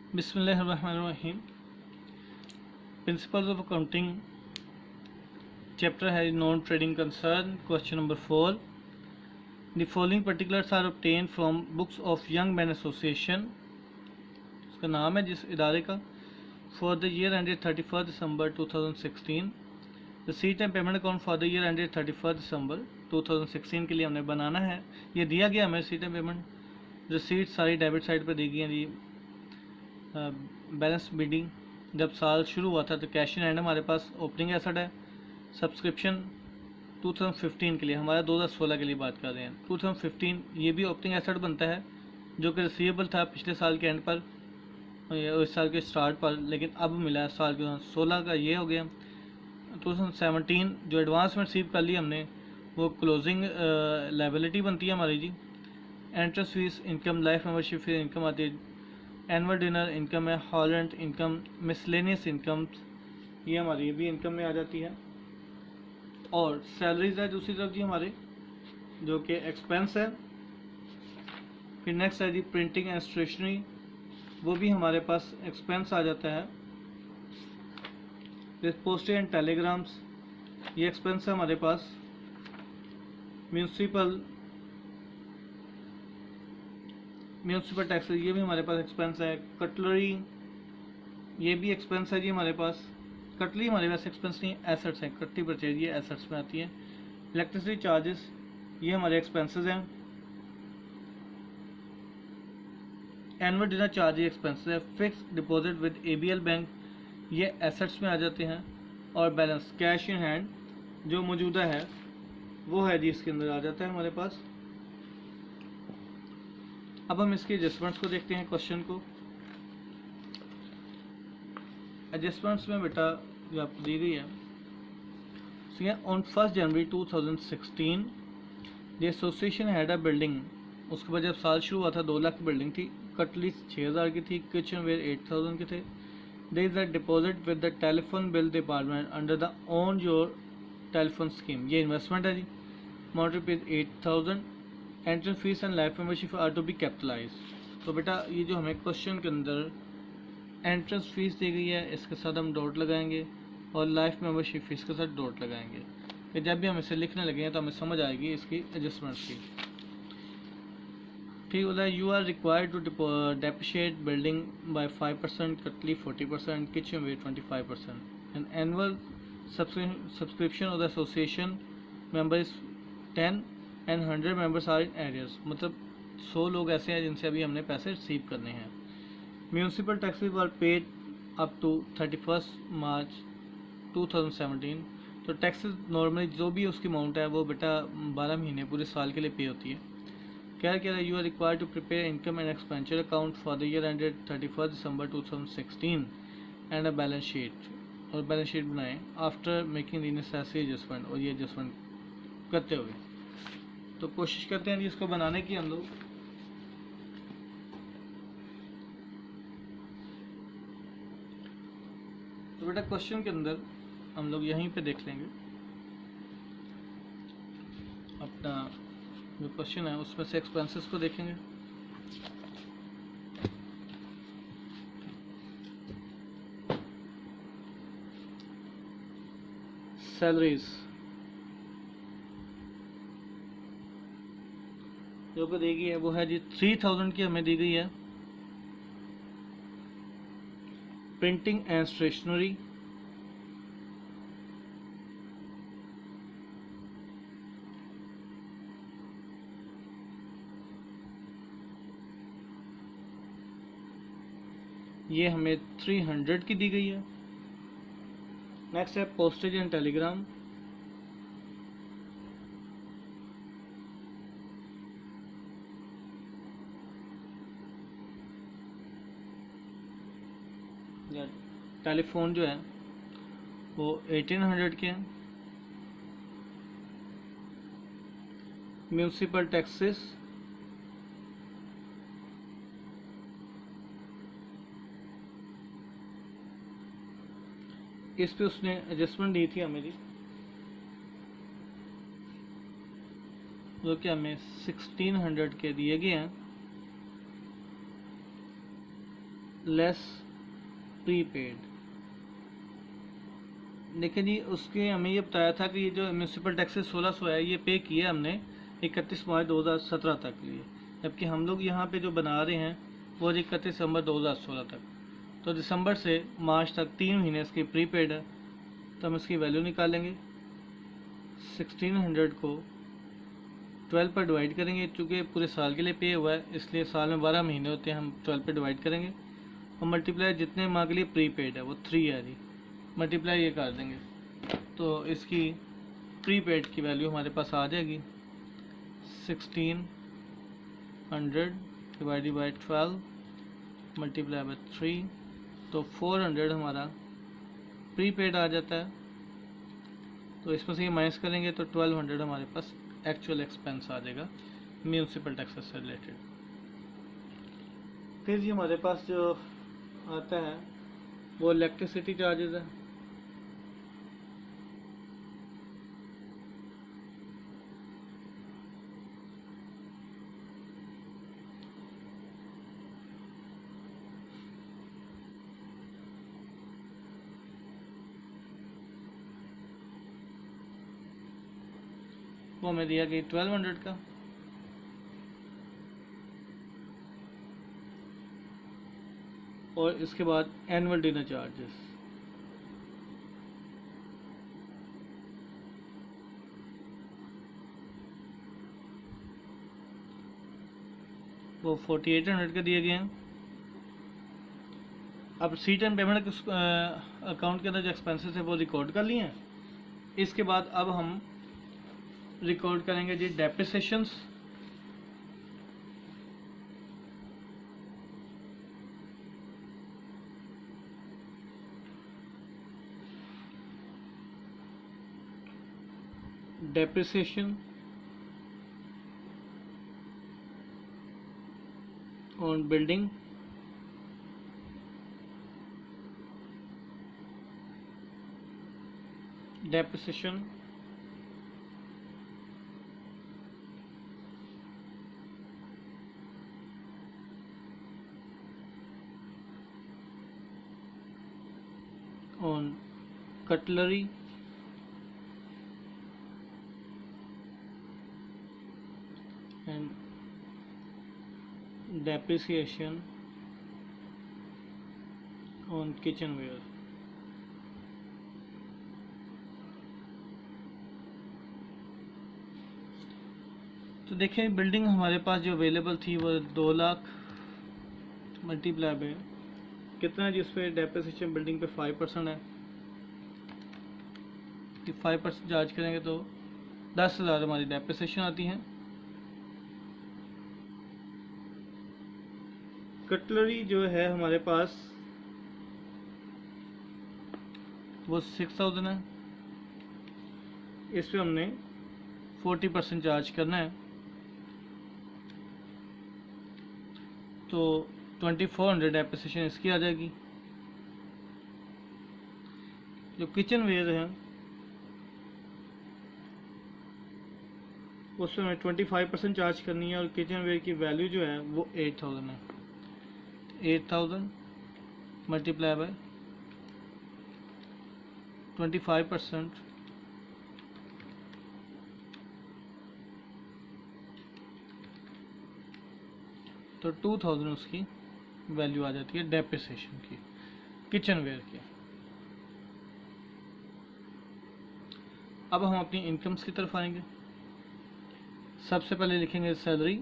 बिस्मिल्लाहिर्रहमानिर्रहीम। Principles of accounting chapter है non trading concern. Question number 4, the following particulars are obtain from books of young man association. उसका नाम है जिस इदारे का। For the year ended 31 December 2016, receipt and payment account for the year ended 31 December 2016 के लिए हमने बनाना है। ये दिया गया हमें रिसीट एंड पेमेंट। रिसीट सारी डेबिट साइड पर दी गई है जी। बैलेंस बिडिंग जब साल शुरू हुआ था तो कैश इन हैंड हमारे पास ओपनिंग एसेट है। सब्सक्रिप्शन 2015 के लिए, हमारा 2016 के लिए बात कर रहे हैं। 2015 ये भी ओपनिंग एसेट बनता है जो कि रिसीवेबल था पिछले साल के एंड पर, इस साल के स्टार्ट पर, लेकिन अब मिला है साल के 16 का। ये हो गया 2017 जो एडवांस में रिसीव कर ली हमने, वो क्लोजिंग लायबिलिटी बनती है हमारी जी। Entrance fees income, life membership fees income आती है। एनुअल डिनर इनकम है। हॉलरेंट इनकम, मिसलेनियस इनकम, ये हमारी भी इनकम में आ जाती है। और सैलरीज है दूसरी तरफ जी हमारे, जो कि एक्सपेंस है। फिर नेक्स्ट है जी प्रिंटिंग एंड स्टेशनरी, वो भी हमारे पास एक्सपेंस आ जाता है। फिर पोस्टेज एंड टेलीग्राम्स, ये एक्सपेंस है हमारे पास। म्यूनसिपल टैक्स, ये भी हमारे पास एक्सपेंस है। कटलरी, ये भी एक्सपेंस है जी हमारे पास। कटलरी हमारे पास एक्सपेंस नहीं है, एसेट्स हैं। कटली परचेज ये एसेट्स में आती है। इलेक्ट्रिसिटी चार्जेस, ये हमारे एक्सपेंसेस हैं। एनुअल डिनर चार्ज ये एक्सपेंसेस है। Fix deposit with ABL bank, ये एसेट्स में आ जाते हैं। और बैलेंस कैश इन हैंड जो मौजूदा है वो है जी इसके अंदर आ जाता है हमारे पास। अब हम इसके एडजस्टमेंट्स को देखते हैं। क्वेश्चन को एडजस्टमेंट्स में बेटा जो आपको दी गई है, on 1 January 2016 the association had a building. उसके बाद जब साल शुरू हुआ था 2 लाख की बिल्डिंग थी। कटली 6000 की थी। किचन वेयर 8000 के थे। There is a deposit with the telephone bill department under the own your telephone scheme, ये इन्वेस्टमेंट है जी। Amount rupees 8000। Entrance fees and life membership are to be capitalize. तो बेटा ये जो हमें क्वेश्चन के अंदर एंट्रेंस फीस दी गई है, इसके साथ हम डॉट लगाएंगे, और लाइफ मेंबरशिप फीस के साथ डॉट लगाएंगे। कि जब भी हम इसे लिखने लगेंगे तो हमें समझ आएगी इसकी एडजस्टमेंट्स की। ठीक बोला, you are required to depreciate building by 5%, cutlery 40%, kitchenware 25%। And annual subscription of the association member is 10 and 100 members are in arrears. मतलब 100 लोग ऐसे हैं जिनसे अभी हमने पैसे रिसीव करने हैं। Municipal taxes were paid up to 31 March 2017। तो टैक्सेस नॉर्मली जो भी उसकी अमाउंट है वो बेटा 12 महीने पूरे साल के लिए पे होती है। क्या कह रहा है, you are required to prepare income and expenditure account for the year ended 31 December 2016 and a balance sheet, और बैलेंस शीट बनाएं after making the necessary adjustment, और ये एडजस्टमेंट करते हुए। तो कोशिश करते हैं जी इसको बनाने की हम लोग। तो बेटा क्वेश्चन के अंदर हम लोग यहीं पे देख लेंगे अपना जो क्वेश्चन है, उसमें से एक्सपेंसेस को देखेंगे। सैलरीज जो को दी गई है वो है जी 3000 की हमें दी गई है। प्रिंटिंग एंड स्टेशनरी ये हमें 300 की दी गई है। नेक्स्ट है पोस्टेज एंड टेलीग्राम, या टेलीफोन जो है वो 1800 के हैं। म्यूनसिपल टैक्सेस इस पे उसने एडजस्टमेंट दी थी हमें जी, जो कि हमें 1600 के दिए गए हैं। Less prepaid. देखिए जी, उसके हमें ये बताया था कि ये जो म्यूनसिपल टैक्सेस 1600 है ये पे किया हमने 31 मार्च 2017 तक के लिए, जबकि हम लोग यहाँ पे जो बना रहे हैं वो 31 दिसंबर 2016 तक। तो दिसंबर से मार्च तक 3 महीने इसकी प्रीपेड है, तो हम इसकी वैल्यू निकालेंगे। 1600 को 12 पर डिवाइड करेंगे, चूँकि पूरे साल के लिए पे हुआ है इसलिए साल में 12 महीने होते हैं, हम 12 पर डिवाइड करेंगे और मल्टीप्लाई जितने माह के लिए प्रीपेड है वो 3 है जी, मल्टीप्लाई ये कर देंगे तो इसकी प्रीपेड की वैल्यू हमारे पास आ जाएगी 1600 डिवाइडेड बाई 12 मल्टीप्लाई बाई 3, तो 400 हमारा प्रीपेड आ जाता है। तो इसमें से ये माइनस करेंगे तो 1200 हमारे पास एक्चुअल एक्सपेंस आ जाएगा म्यूनसिपल टैक्सेस से रिलेटेड। फिर जी हमारे पास जो आता है वो इलेक्ट्रिसिटी चार्जेस है। वो हमें दिया गया 1200 का। और इसके बाद एनुअल डिनर चार्जेस, वो 4800 के दिए गए हैं। अब सीट एंड पेमेंट अकाउंट के अंदर जो एक्सपेंसेस है वो रिकॉर्ड कर लिए हैं। इसके बाद अब हम रिकॉर्ड करेंगे जी depreciations, depreciation on building, depreciation on cutlery and depreciation on kitchenware। तो देखें बिल्डिंग हमारे पास जो अवेलेबल थी वो 2 लाख मल्टीप्लाई बाय कितना जिस पे डेप्रिसिएशन बिल्डिंग पे 5% है, 5% चार्ज करेंगे तो 10,000 हमारी डेप्रिसिएशन आती है। कटलरी जो है हमारे पास वो 6000 है, इस पे हमने 40% चार्ज करना है, तो 2400 डेप्रिसिएशन इसकी आ जाएगी। जो किचन वेयर है उसमें हमें 25% चार्ज करनी है और किचन वेयर की वैल्यू जो है वो 8000 है। 8000 मल्टीप्लाई बाय 25%, तो 2000 उसकी वैल्यू आ जाती है डेप्रिसिएशन की किचन वेयर की। अब हम अपनी इनकम्स की तरफ आएंगे। सबसे पहले लिखेंगे सैलरी,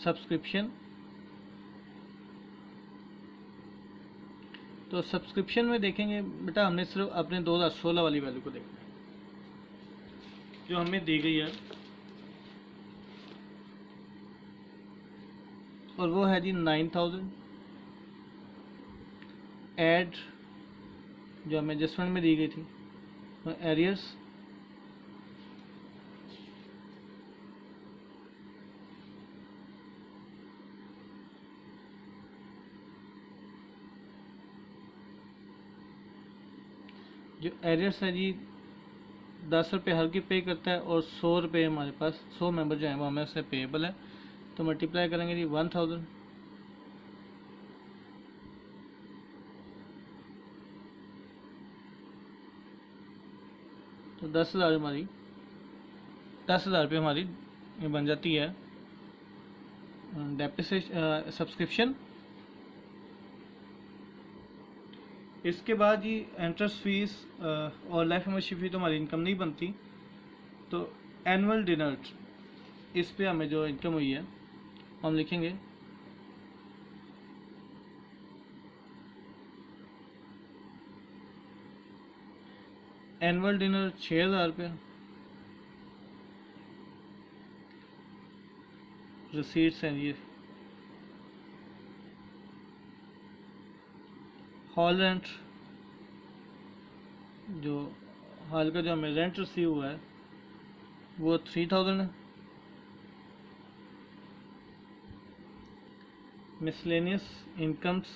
सब्सक्रिप्शन। तो सब्सक्रिप्शन में देखेंगे बेटा हमने सिर्फ अपने 2016 वाली वैल्यू को देखना है जो हमें दी गई है, और वो है जी 9000 ऐड जो हमें एडजस्टमेंट में दी गई थी, एरियर्स जो एरियर्स है जी 10 रुपये हर की पे करता है और 100 रुपये हमारे पास 100 मेंबर जो हैं वो हमें उससे पेएबल है, तो मल्टीप्लाई करेंगे जी 1000 तो 10,000 हमारी 10,000 पे हमारी ये बन जाती है डेप्रिसिएशन सब्सक्रिप्शन। इसके बाद ये एंट्रेंस फीस और लाइफ मेंबरशिप फी तो हमारी इनकम नहीं बनती। तो एनुअल डिनर, इस पे हमें जो इनकम हुई है हम लिखेंगे एनुअल डिनर 6,000 रुपये, रिसीट्स हैं ये। हॉल रेंट, जो हॉल का जो हमें रेंट रिसीव हुआ है वो 3,000 है। मिसलेनियस इनकम्स,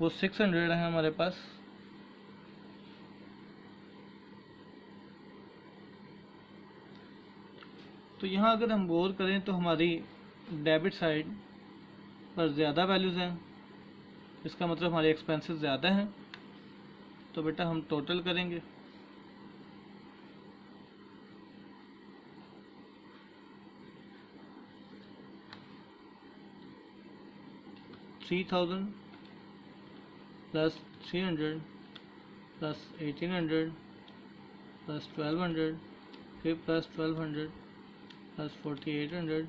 वो 600 है हमारे पास। तो यहाँ अगर हम गौर करें तो हमारी डेबिट साइड पर ज़्यादा वैल्यूज़ हैं, इसका मतलब हमारे एक्सपेंसेस ज़्यादा हैं। तो बेटा हम टोटल करेंगे, $3,000 प्लस 300 प्लस 1,800 प्लस 1,200 फिर plus 1,200 plus 4,800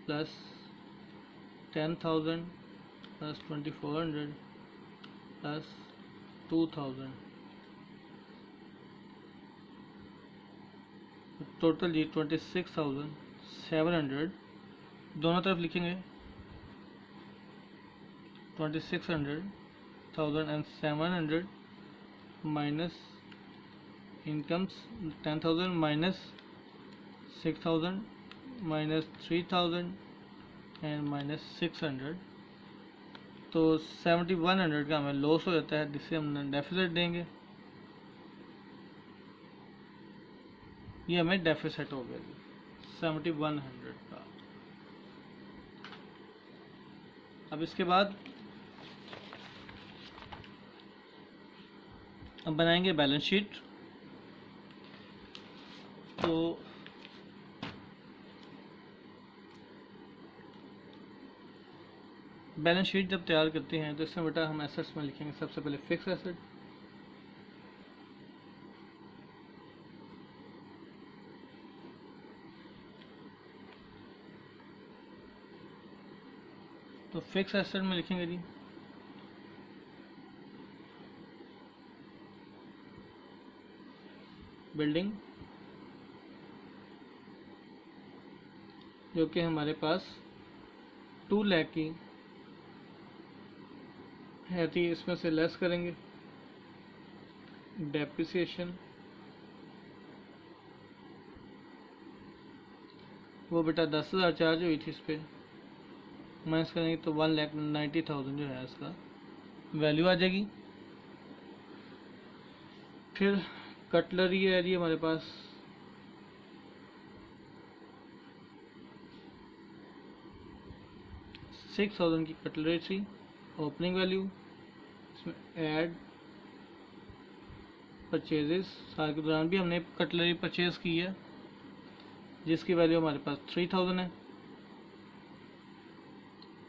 plus 10,000 plus 2,400 plus 2,000, total जी 26,700। दोनों तरफ लिखेंगे 26,700 minus incomes 10,000 minus 6,000 minus 3,000 and minus 600। तो 7,100 का हमें लॉस हो जाता है, जिससे हम डेफिसिट देंगे। ये हमें डेफिसिट हो गया 7,100 का। अब इसके बाद अब बनाएंगे बैलेंस शीट। तो बैलेंस शीट जब तैयार करते हैं तो इसमें बेटा हम एसेट्स में लिखेंगे सबसे पहले फिक्स एसेट, तो फिक्स एसेट में लिखेंगे जी बिल्डिंग, जो कि हमारे पास 2 लाख की है थी, इसमें से लेस करेंगे। डेप्रिसिएशन वो बेटा 10,000 चार्ज हुई थी, इस पर माइनस करेंगे तो 1,90,000 जो है इसका वैल्यू आ जाएगी। फिर कटलरी है जी हमारे पास 6,000 की कटलरी थी, ओपनिंग वैल्यू। इसमें ऐड परचेजेस, साल के दौरान भी हमने कटलरी परचेज की है जिसकी वैल्यू हमारे पास 3,000 है।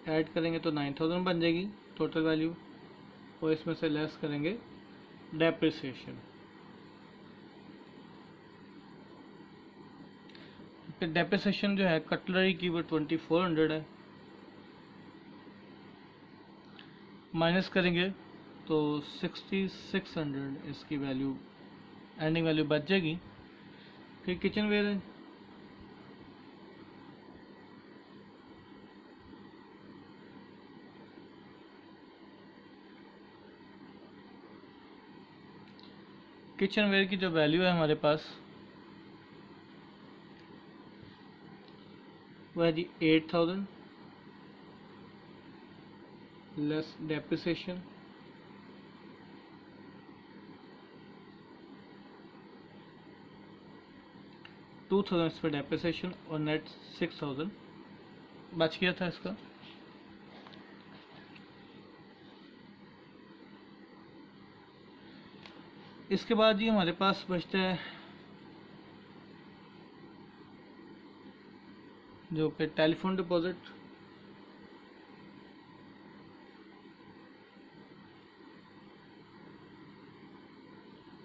ऐड करेंगे तो 9,000 बन जाएगी टोटल वैल्यू, और इसमें से लेस करेंगे डेप्रिसिएशन। फिर डेप्रिसिएशन जो है कटलरी की वो 2,400 है, माइनस करेंगे तो 6,600 इसकी वैल्यू एंडिंग वैल्यू बच जाएगी। फिर किचन वेयर है किचन वेयर की जो वैल्यू है हमारे पास वह है जी 8,000 लेस डेप्रिसिएशन, $2,000 इस पर डेप्रिसिएशन और नेट 6,000 बच गया था इसका। इसके बाद जी हमारे पास बचता है जो कि टेलीफोन डिपॉजिट।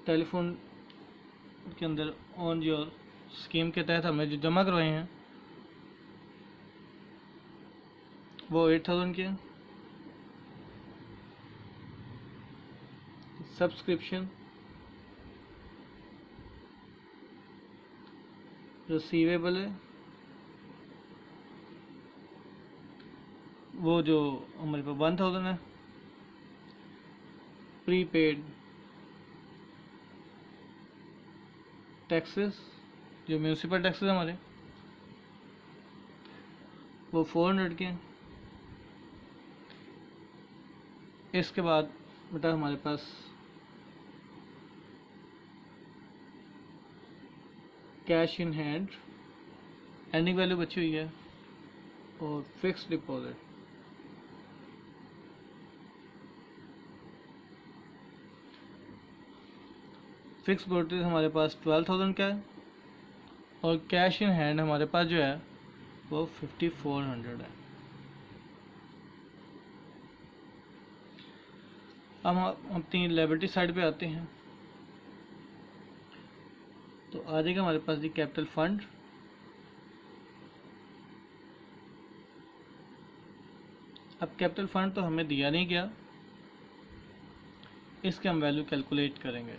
टेलीफोन के अंदर ऑन योर स्कीम के तहत हमने जो जमा करवाए हैं वो 8000 के। सब्सक्रिप्शन रिसीवेबल है वो जो हमारे पास 1000 है। प्रीपेड टैक्सेस जो म्यूनसिपल टैक्सेस हमारे वो 400 के। इसके बाद बेटा हमारे पास cash in hand ending value बची हुई है और फिक्स डिपॉजिट। फिक्स डिपॉजिट हमारे पास 12,000 का है और कैश इन हैंड हमारे पास जो है वो 5400 है। अब हम अपनी लायबिलिटी साइड पे आते हैं तो आ जाएगा हमारे पास जी कैपिटल फंड। अब कैपिटल फंड तो हमें दिया नहीं गया, इसके हम वैल्यू कैलकुलेट करेंगे।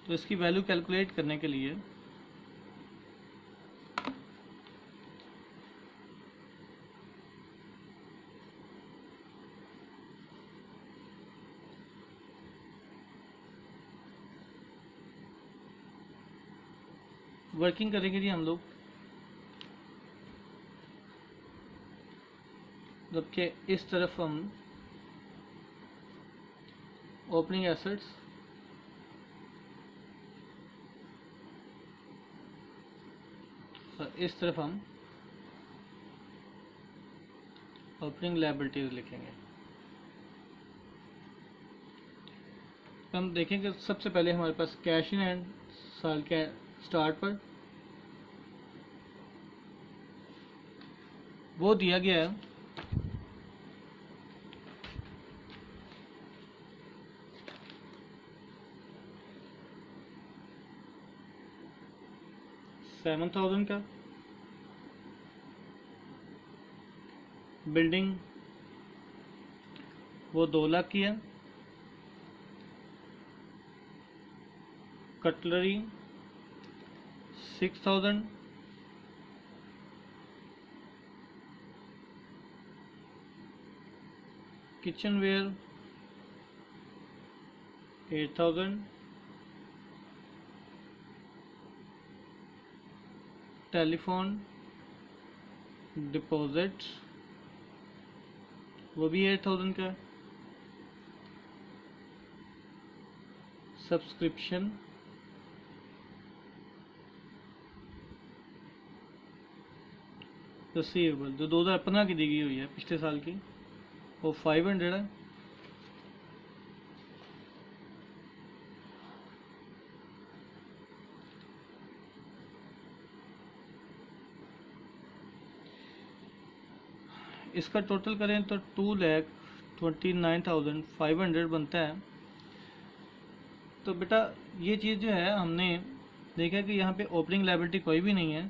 तो इसकी वैल्यू कैलकुलेट करने के लिए वर्किंग करेंगे जी हम लोग। जबकि इस तरफ हम ओपनिंग एसेट्स और इस तरफ हम ओपनिंग लायबिलिटीज लिखेंगे। तो हम देखेंगे सबसे पहले हमारे पास कैश इन हैंड साल के स्टार्ट पर वो दिया गया है $7,000 का। बिल्डिंग वो 2 लाख की है। कटलरी 6,000। किचनवेयर 8,000। टेलीफोन डिपॉजिट वो भी 8,000 का। सब्सक्रिप्शन रिसीवेबल जो 2015 की दी गई हुई है पिछले साल की वो 500 है। इसका टोटल करें तो 2,29,500 बनता है। तो बेटा ये चीज़ जो है हमने देखा कि यहाँ पे ओपनिंग लायबिलिटी कोई भी नहीं है,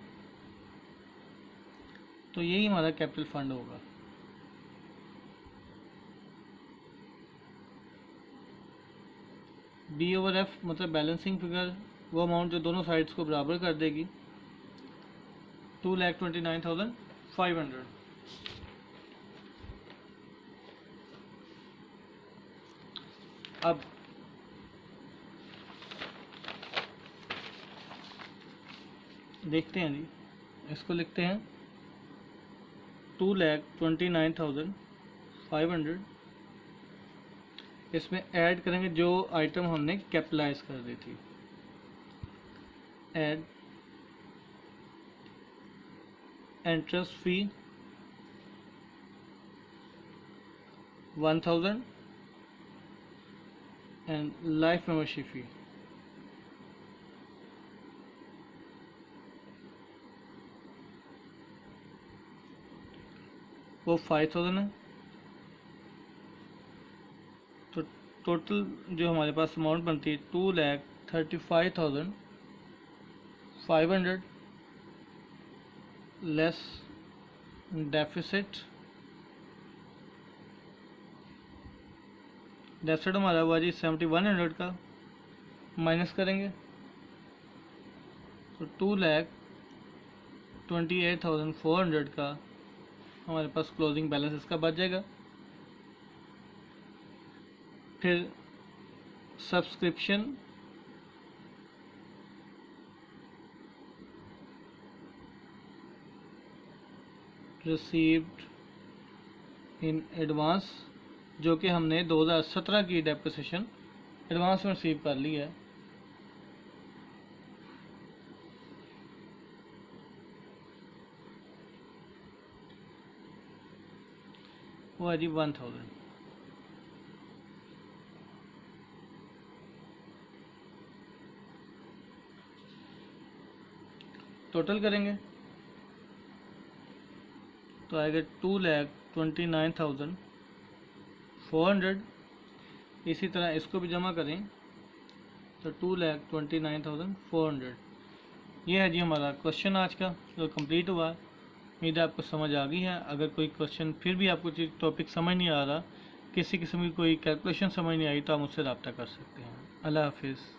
तो यही हमारा कैपिटल फंड होगा। B/F मतलब बैलेंसिंग फिगर वो अमाउंट जो दोनों साइड्स को बराबर कर देगी 2,29,500। अब देखते हैं जी, इसको लिखते हैं 2,29,500। इसमें ऐड करेंगे जो आइटम हमने कैपिटलाइज कर दी थी। Add entrance fee 1000 and life membership fee वो 5000 है। तो टोटल जो हमारे पास अमाउंट बनती है 2,35,500 लेस डेफिसिट हमारा हुआ जी 7100 का, माइनस करेंगे तो 2,28,400 का हमारे पास क्लोजिंग बैलेंस इसका बच जाएगा। फिर सब्सक्रिप्शन रिसीव्ड इन एडवांस, जो कि हमने 2017 की डेप्रिसिएशन एडवांस में रिसीव कर ली है, वो है जी 1000। टोटल करेंगे तो आएगा 2,29,400। इसी तरह इसको भी जमा करें तो 2,29,400। ये है जी हमारा क्वेश्चन आज का जो कंप्लीट हुआ। उम्मीद है आपको समझ आ गई है। अगर कोई क्वेश्चन फिर भी आपको टॉपिक समझ नहीं आ रहा, किसी किस्म की कोई कैलकुलेशन समझ नहीं आई, तो आप मुझसे रब्ता कर सकते हैं। अल्लाह हाफिज़।